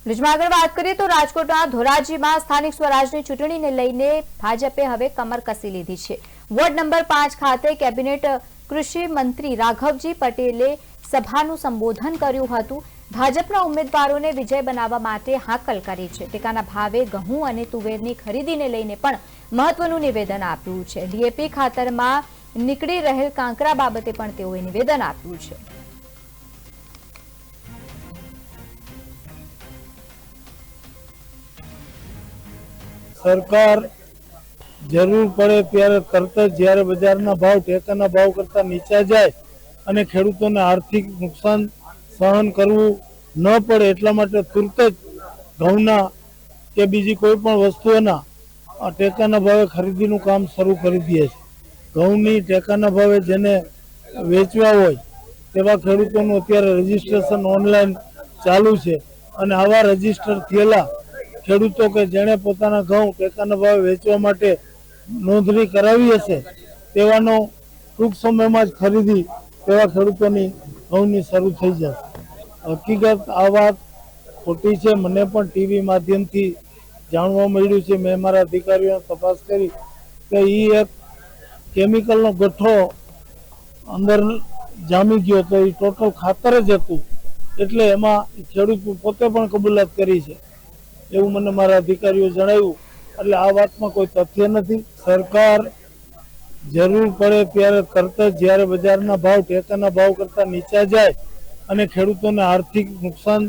ભુજમાં આગળ વાત કરીએ તો રાજકોટના ધોરાજીમાં સ્થાનિક સ્વરાજની ચૂંટણીને લઈને ભાજપે હવે કમર કસી લીધી છે। વોર્ડ નંબર 5 ખાતે કેબિનેટ કૃષિ મંત્રી રાઘવજી પટેલે સભાનું સંબોધન કર્યું હતું। ભાજપના ઉમેદવારોને વિજય બનાવવા માટે હાકલ કરી છે। ટેકાના ભાવે ઘઉં અને તુવેરની ખરીદીને લઈને પણ મહત્વનું નિવેદન આપ્યું છે। ડીએપી ખાતરમાં નીકળી રહેલ કાંકરા બાબતે પણ તેઓએ નિવેદન આપ્યું છે। सरकार जरूर पड़े त्यारे तरत ज्यारे बजारना भाव टेकाना भाव करता नीचा जाए अने खेडूतोने आर्थिक नुकसान सहन करवू न पड़े एटला माटे तुरत ज घऊना के बीजी कोईपण वस्तुओना टेकाना भावे खरीदीनुं काम शरू करी दीए छे। घऊनी टेकाना भावे जेने वेचवा होय तेवा खेडूतोनुं अत्यारे रजिस्ट्रेशन ऑनलाइन चालू छे अने आवा रजिस्टर थयेला खेडूतो के जेने पोताना घऊं टेकाना भावे वेचवा माटे नोंधणी करावी हशे तेवानो टूंक समयमां ज खरीदी तेवा खेडूतोनी घऊनी शरू थई जशे। हकीकत आ वात खोटी छे। मने पण टीवी माध्यमथी जाणवा मळ्युं छे। मैं मारा अधिकारीओने तपास करी के ई एक केमिकलनो गठ्ठो अंदर जामी गयो तो ई टोटल खातर ज हतुं एटले एमां खेडूत पोते पण कबूलात करी छे એવું મને મારા અધિકારીઓ જણાવ્યું। એટલે આ વાતમાં કોઈ તથ્ય નથી। સરકાર જરૂર પડે ત્યારે તરત જ જ્યારે બજારના ભાવ ટેકાના ભાવ કરતા નીચા જાય અને ખેડૂતોને આર્થિક નુકસાન